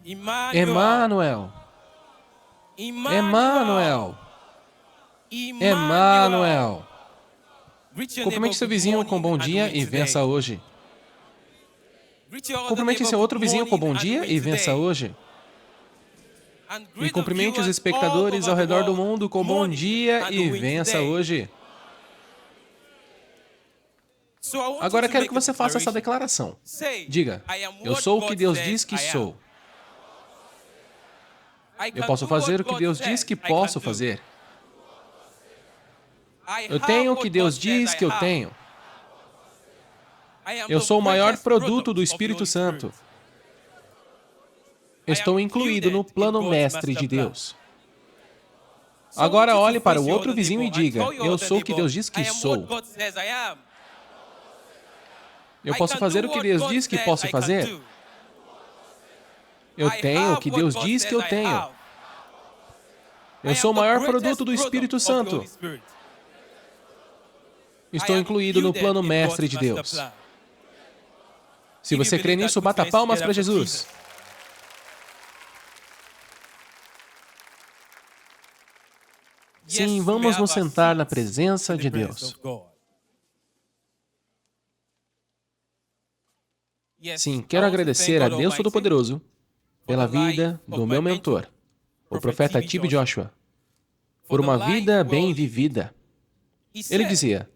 Emmanuel. Emmanuel. Emmanuel. Cumprimente seu vizinho com bom dia e vença hoje. Cumprimente seu outro vizinho com bom dia e vença hoje. E cumprimente os espectadores ao redor do mundo com bom dia e vença hoje. Agora quero que você faça essa declaração. Diga, eu sou o que Deus diz que sou. Eu posso fazer o que Deus diz que posso fazer. Eu tenho o que Deus diz que eu tenho. Eu sou o maior produto do Espírito Santo. Estou incluído no plano mestre de Deus. Agora olhe para o outro vizinho e diga, eu sou o que Deus diz que sou. Eu posso fazer o que Deus diz que posso fazer. Eu tenho o que Deus diz que eu tenho. Eu sou o maior produto do Espírito Santo. Estou incluído no plano mestre de Deus. Se você crê nisso, bata palmas para Jesus. Sim, vamos nos sentar na presença de Deus. Sim, quero agradecer a Deus Todo-Poderoso pela vida do meu mentor, o profeta T.B. Joshua, por uma vida bem vivida. Ele dizia,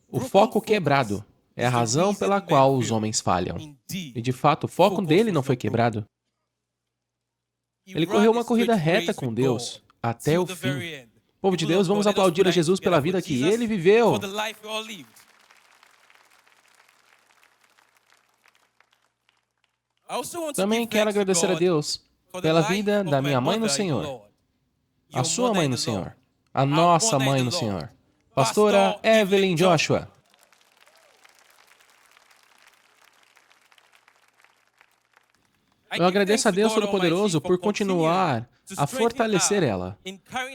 o foco quebrado é a razão pela qual os homens falham. E, de fato, o foco dele não foi quebrado. Ele correu uma corrida reta com Deus até o fim. Povo de Deus, vamos aplaudir a Jesus pela vida que ele viveu. Também quero agradecer a Deus pela vida da minha mãe no Senhor, a sua mãe no Senhor, a nossa mãe no Senhor, pastora Evelyn Joshua. Eu agradeço a Deus Todo-Poderoso por continuar a fortalecer ela,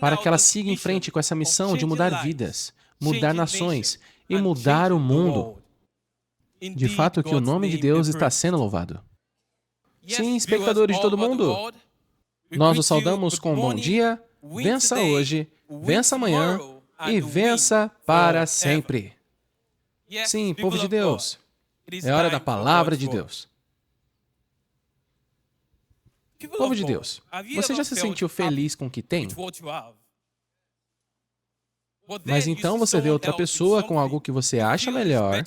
para que ela siga em frente com essa missão de mudar vidas, mudar nações e mudar o mundo. De fato, que o nome de Deus está sendo louvado. Sim, espectadores de todo mundo, nós os saudamos com um bom dia, vença hoje, vença amanhã e vença para sempre. Sim, povo de Deus, é hora da palavra de Deus. Povo de Deus, você já se sentiu feliz com o que tem? Mas então você vê outra pessoa com algo que você acha melhor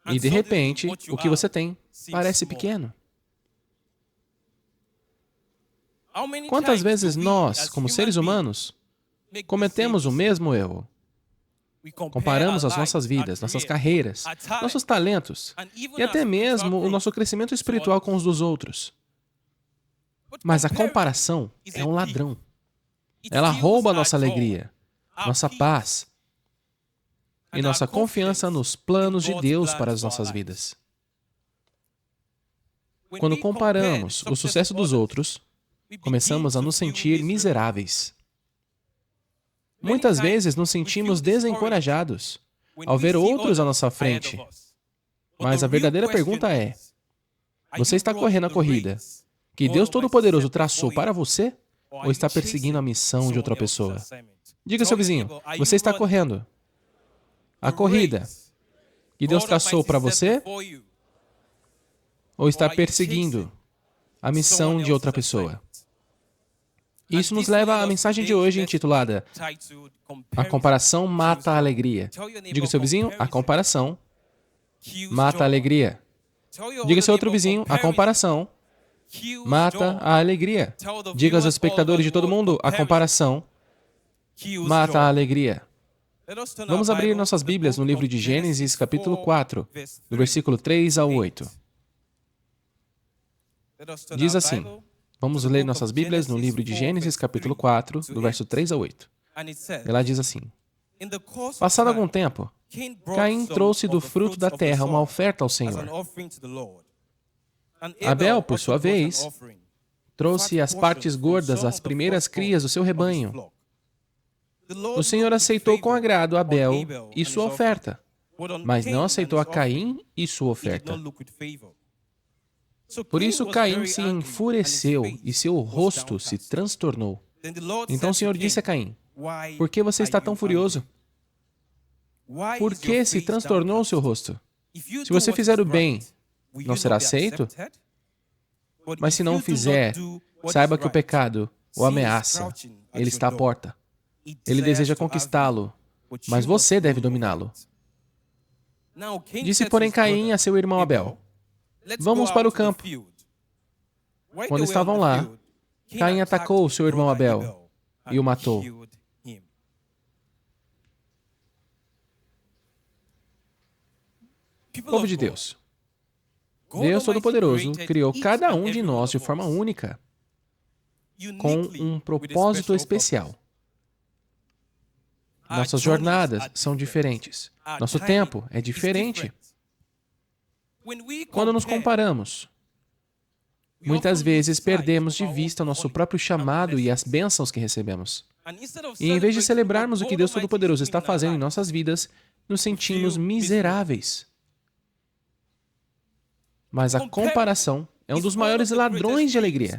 e, de repente, o que você tem parece pequeno. Quantas vezes nós, como seres humanos, cometemos o mesmo erro? Comparamos as nossas vidas, nossas carreiras, nossos talentos e até mesmo o nosso crescimento espiritual com os dos outros. Mas a comparação é um ladrão. Ela rouba a nossa alegria, nossa paz e nossa confiança nos planos de Deus para as nossas vidas. Quando comparamos o sucesso dos outros, começamos a nos sentir miseráveis. Muitas vezes nos sentimos desencorajados ao ver outros à nossa frente. Mas a verdadeira pergunta é, você está correndo a corrida que Deus Todo-Poderoso traçou para você ou está perseguindo a missão de outra pessoa? Diga ao seu vizinho, você está correndo a corrida que Deus traçou para você ou está perseguindo a missão de outra pessoa? Isso nos leva à mensagem de hoje intitulada A comparação mata a alegria. Diga ao seu vizinho, a comparação mata a alegria. Diga ao seu outro vizinho, a comparação mata a alegria. Diga aos espectadores de todo mundo, a comparação mata a alegria. Vamos abrir nossas Bíblias no livro de Gênesis, capítulo 4, do versículo 3 ao 8. Diz assim, vamos ler nossas Bíblias no livro de Gênesis, capítulo 4, do verso 3 a 8. E lá diz assim, passado algum tempo, Caim trouxe do fruto da terra uma oferta ao Senhor. Abel, por sua vez, trouxe as partes gordas das primeiras crias do seu rebanho. O Senhor aceitou com agrado Abel e sua oferta, mas não aceitou a Caim e sua oferta. Por isso Caim se enfureceu e seu rosto se transtornou. Então o Senhor disse a Caim: por que você está tão furioso? Por que se transtornou o seu rosto? Se você fizer o bem, não será aceito? Mas se não o fizer, saiba que o pecado o ameaça. Ele está à porta. Ele deseja conquistá-lo, mas você deve dominá-lo. Disse, porém, Caim a seu irmão Abel: vamos para o campo. Quando estavam lá, Caim atacou seu irmão Abel e o matou. Povo de Deus, Deus Todo-Poderoso criou cada um de nós de forma única, com um propósito especial. Nossas jornadas são diferentes. Nosso tempo é diferente. Quando nos comparamos, muitas vezes perdemos de vista o nosso próprio chamado e as bênçãos que recebemos. E em vez de celebrarmos o que Deus Todo-Poderoso está fazendo em nossas vidas, nos sentimos miseráveis. Mas a comparação é um dos maiores ladrões de alegria.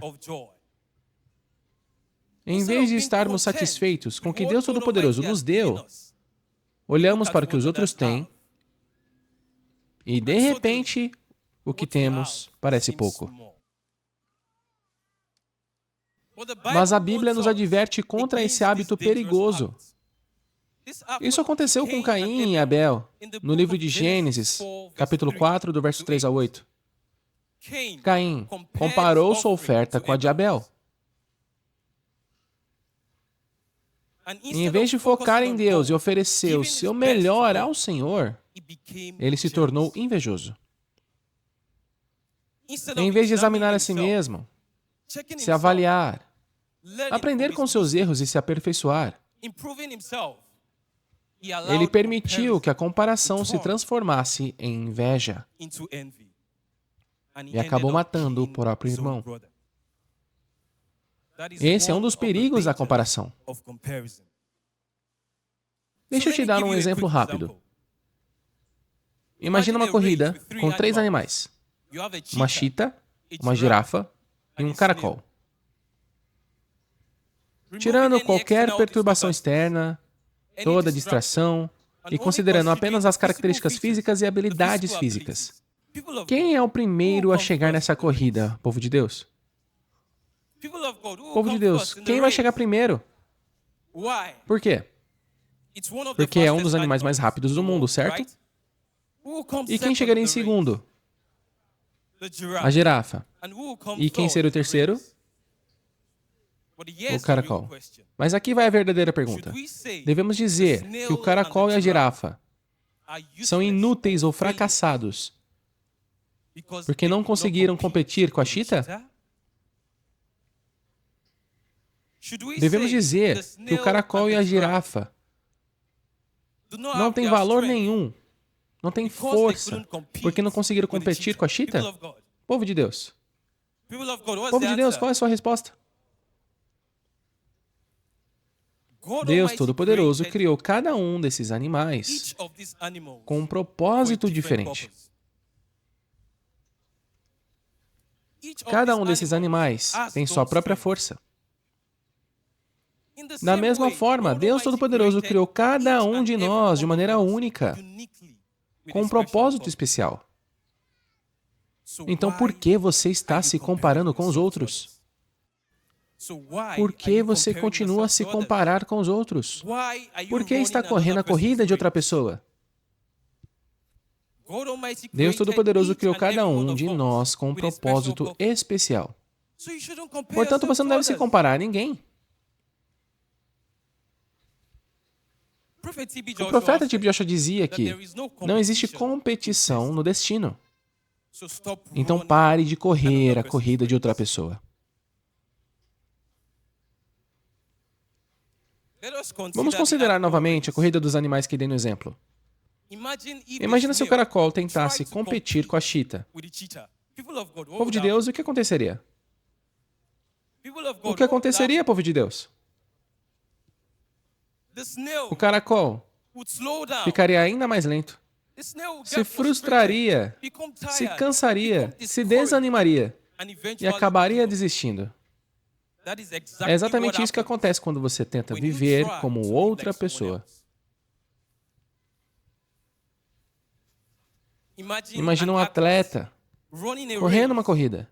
Em vez de estarmos satisfeitos com o que Deus Todo-Poderoso nos deu, olhamos para o que os outros têm e, de repente, o que temos parece pouco. Mas a Bíblia nos adverte contra esse hábito perigoso. Isso aconteceu com Caim e Abel, no livro de Gênesis, capítulo 4, do verso 3 a 8. Caim comparou sua oferta com a de Abel. E em vez de focar em Deus e oferecer o seu melhor ao Senhor, ele se tornou invejoso. Em vez de examinar a si mesmo, se avaliar, aprender com seus erros e se aperfeiçoar, ele permitiu que a comparação se transformasse em inveja e acabou matando o próprio irmão. Esse é um dos perigos da comparação. Deixa eu te dar um exemplo rápido. Imagina uma corrida com 3 animais: uma chita, uma girafa e um caracol. Tirando qualquer perturbação externa, toda distração, e considerando apenas as características físicas e habilidades físicas, quem é o primeiro a chegar nessa corrida, povo de Deus? Povo de Deus, quem vai chegar primeiro? Por quê? Porque é um dos animais mais rápidos do mundo, certo? E quem chegaria em segundo? A girafa. E quem seria o terceiro? O caracol. Mas aqui vai a verdadeira pergunta. Devemos dizer que o caracol e a girafa são inúteis ou fracassados porque não conseguiram competir com a chita? Devemos dizer que o caracol e a girafa não têm valor nenhum, não têm força, porque não conseguiram competir com a chita? Povo de Deus. Povo de Deus, qual é a sua resposta? Deus Todo-Poderoso criou cada um desses animais com um propósito diferente. Cada um desses animais tem sua própria força. Da mesma forma, Deus Todo-Poderoso criou cada um de nós de maneira única, com um propósito especial. Então, por que você está se comparando com os outros? Por que você continua a se comparar com os outros? Por que está correndo a corrida de outra pessoa? Deus Todo-Poderoso criou cada um de nós com um propósito especial. Portanto, você não deve se comparar a ninguém. O profeta T.B. Joshua dizia que não existe competição no destino. Então pare de correr a corrida de outra pessoa. Vamos considerar novamente a corrida dos animais que dei no exemplo. Imagina se o caracol tentasse competir com a chita. Povo de Deus, o que aconteceria? O que aconteceria, povo de Deus? O caracol ficaria ainda mais lento. se frustraria, se cansaria, se desanimaria e acabaria desistindo. É exatamente isso que acontece quando você tenta viver como outra pessoa. Imagina um atleta correndo uma corrida.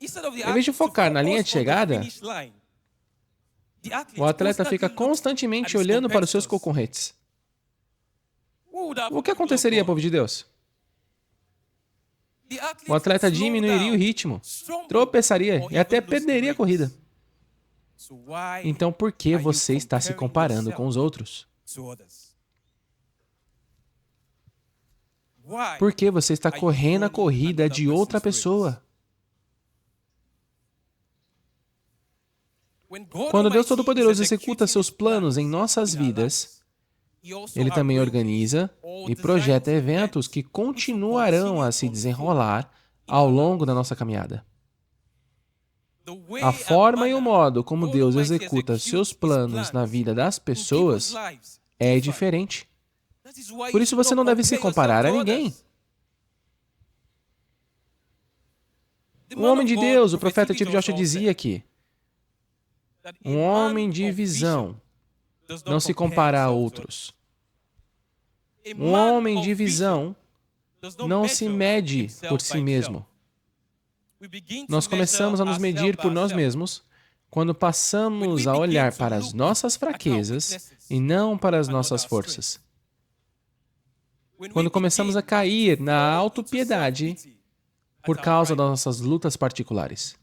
Em vez de focar na linha de chegada, o atleta fica constantemente olhando para os seus concorrentes. O que aconteceria, povo de Deus? O atleta diminuiria o ritmo, tropeçaria e até perderia a corrida. Então, por que você está se comparando com os outros? Por que você está correndo a corrida de outra pessoa? Quando Deus Todo-Poderoso executa seus planos em nossas vidas, Ele também organiza e projeta eventos que continuarão a se desenrolar ao longo da nossa caminhada. A forma e o modo como Deus executa seus planos na vida das pessoas é diferente. Por isso você não deve se comparar a ninguém. Um homem de Deus, o profeta T.B. Joshua dizia que um homem de visão não se compara a outros. Um homem de visão não se mede por si mesmo. Nós começamos a nos medir por nós mesmos quando passamos a olhar para as nossas fraquezas e não para as nossas forças. Quando começamos a cair na autopiedade por causa das nossas lutas particulares.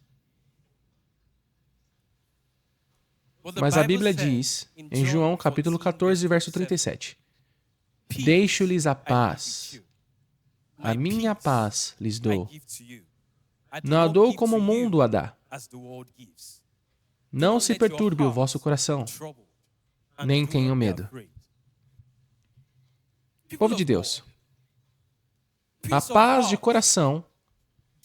Mas a Bíblia diz, em João capítulo 14, verso 37, deixo-lhes a paz, a minha paz lhes dou. Não a dou como o mundo a dá. Não se perturbe o vosso coração, nem tenham medo. Povo de Deus, a paz de coração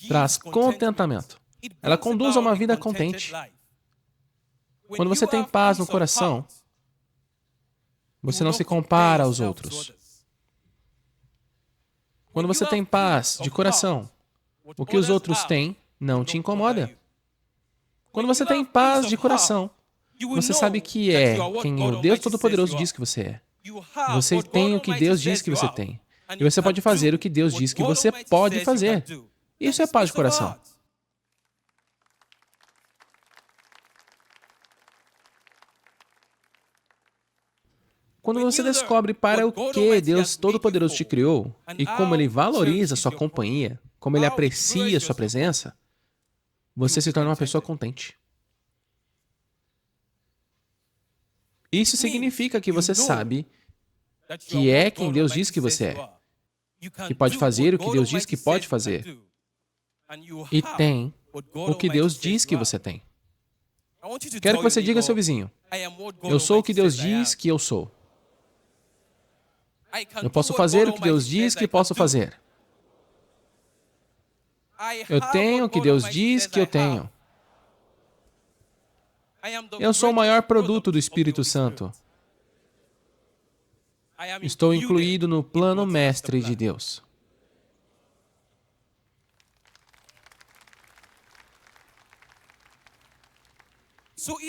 traz contentamento. Ela conduz a uma vida contente. Quando você tem paz no coração, você não se compara aos outros. Quando você tem paz de coração, o que os outros têm não te incomoda. Quando você tem paz de coração, você sabe que é quem o Deus Todo-Poderoso diz que você é. Você tem o que Deus diz que você tem. E você pode fazer o que Deus diz que você pode fazer. Isso é paz de coração. Quando você descobre para o que Deus Todo-Poderoso te criou e como Ele valoriza sua companhia, como Ele aprecia sua presença, você se torna uma pessoa contente. Isso significa que você sabe que é quem Deus diz que você é, que pode fazer o que Deus diz que pode fazer, e tem o que Deus diz que você tem. Quero que você diga ao seu vizinho, eu sou o que Deus diz que eu sou. Eu posso fazer o que Deus diz que posso fazer. Eu tenho o que Deus diz que eu tenho. Eu sou o maior produto do Espírito Santo. Estou incluído no plano mestre de Deus.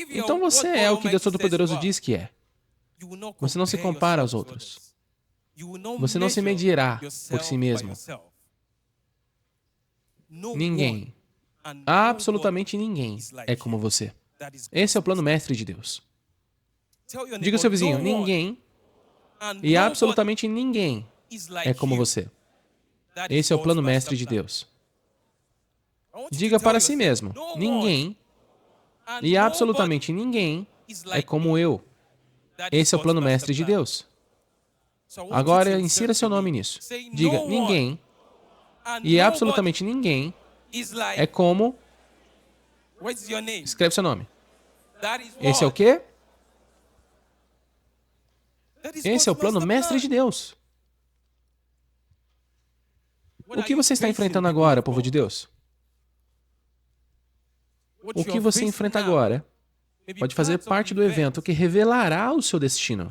Então você é o que Deus Todo-Poderoso diz que é. Você não se compara aos outros. Você não se medirá por si mesmo. Ninguém, absolutamente ninguém, é como você. Esse é o plano mestre de Deus. Diga ao seu vizinho, ninguém e absolutamente ninguém é como você. Esse é o plano mestre de Deus. Diga para si mesmo, ninguém e absolutamente ninguém é como eu. Esse é o plano mestre de Deus. Agora, insira seu nome nisso. Diga, ninguém e absolutamente ninguém é como... Escreve seu nome. Esse é o quê? Esse é o plano mestre de Deus. O que você está enfrentando agora, povo de Deus? O que você enfrenta agora pode fazer parte do evento que revelará o seu destino.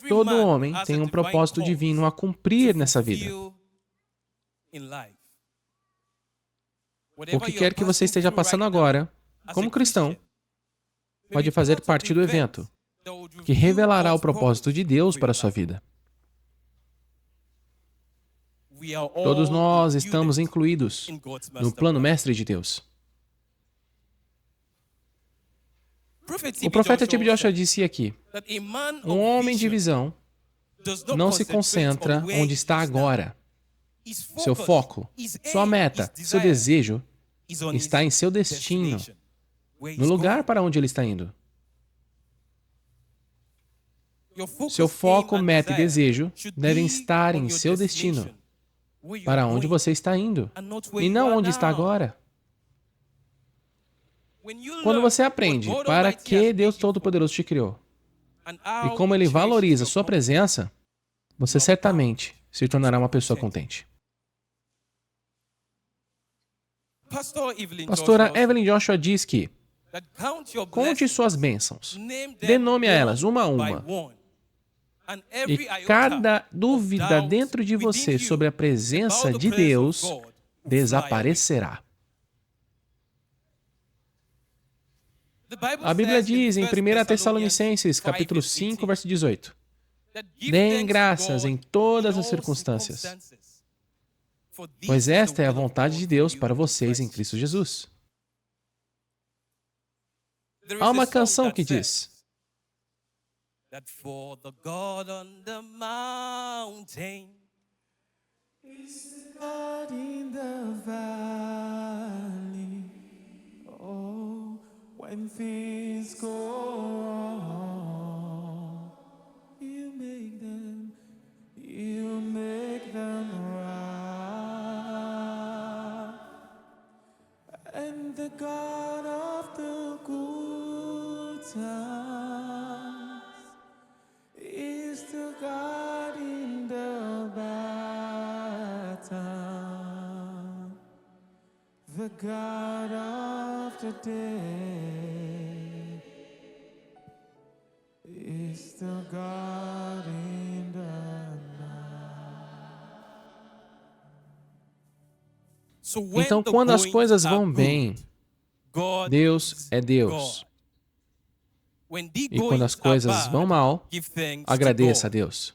Todo homem tem um propósito divino a cumprir nessa vida. O que quer que você esteja passando agora, como cristão, pode fazer parte do evento que revelará o propósito de Deus para a sua vida. Todos nós estamos incluídos no plano mestre de Deus. O profeta T.B. Joshua disse aqui, um homem de visão não se concentra onde está agora. Seu foco, sua meta, seu desejo está em seu destino, no lugar para onde ele está indo. Seu foco, meta e desejo devem estar em seu destino, para onde você está indo, e não onde está agora. Quando você aprende para que Deus Todo-Poderoso te criou e como Ele valoriza sua presença, você certamente se tornará uma pessoa contente. Pastora Evelyn Joshua diz que conte suas bênçãos, dê nome a elas uma a uma, e cada dúvida dentro de você sobre a presença de Deus desaparecerá. A Bíblia diz em 1 Tessalonicenses, capítulo 5, verso 18, deem graças em todas as circunstâncias, pois esta é a vontade de Deus para vocês em Cristo Jesus. Há uma canção que diz, that for the God on the mountain is the God in the valley. Oh, when things go wrong, you make them right. And the God of the good times is the God in the bad time, the God of the day is the God in the night. Então, quando as coisas vão bem, Deus é Deus. E quando as coisas vão mal, agradeça a Deus.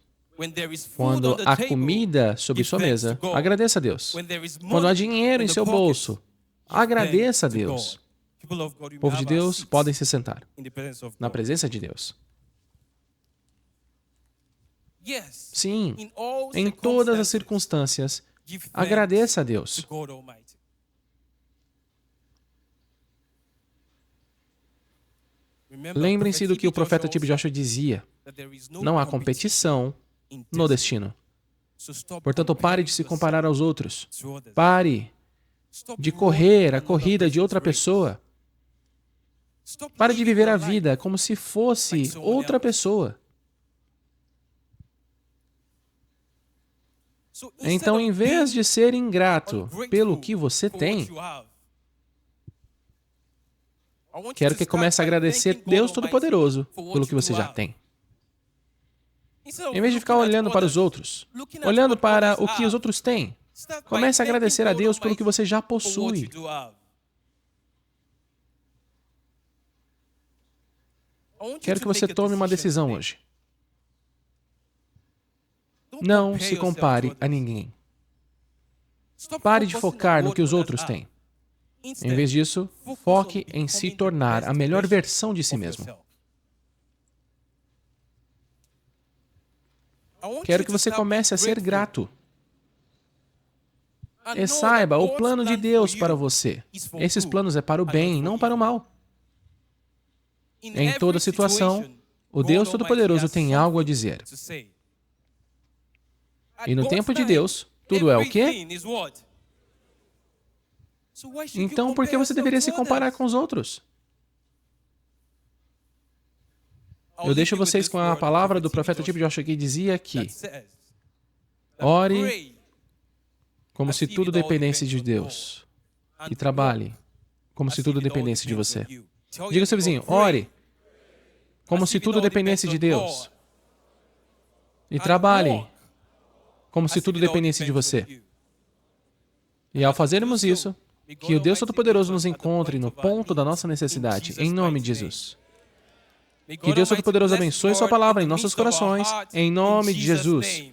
Quando há comida sobre sua mesa, agradeça a Deus. Quando há dinheiro em seu bolso, agradeça a Deus. O povo de Deus podem se sentar na presença de Deus. Sim, em todas as circunstâncias, agradeça a Deus. Lembrem-se do que o profeta T.B. Joshua dizia. Não há competição no destino. Portanto, pare de se comparar aos outros. Pare de correr a corrida de outra pessoa. Pare de viver a vida como se fosse outra pessoa. Então, em vez de ser ingrato pelo que você tem, quero que comece a agradecer Deus Todo-Poderoso pelo que você já tem. Em vez de ficar olhando para os outros, olhando para o que os outros têm, comece a agradecer a Deus pelo que você já possui. Quero que você tome uma decisão hoje. Não se compare a ninguém. Pare de focar no que os outros têm. Em vez disso, foque em se tornar a melhor versão de si mesmo. Quero que você comece a ser grato. E saiba, o plano de Deus para você. Esses planos é para o bem, não para o mal. Em toda situação, o Deus Todo-Poderoso tem algo a dizer. E no tempo de Deus, tudo é o quê? Então, por que você deveria se comparar com os outros? Eu deixo vocês com a palavra do profeta T.B. Joshua que dizia que ore como se tudo dependesse de Deus e trabalhe como se tudo dependesse de você. Diga ao seu vizinho, ore como se tudo dependesse de Deus E trabalhe como se tudo dependesse de você. E ao fazermos isso, que o Deus Todo-Poderoso nos encontre no ponto da nossa necessidade, em nome de Jesus. Que Deus Todo-Poderoso abençoe Sua palavra em nossos corações, em nome de Jesus.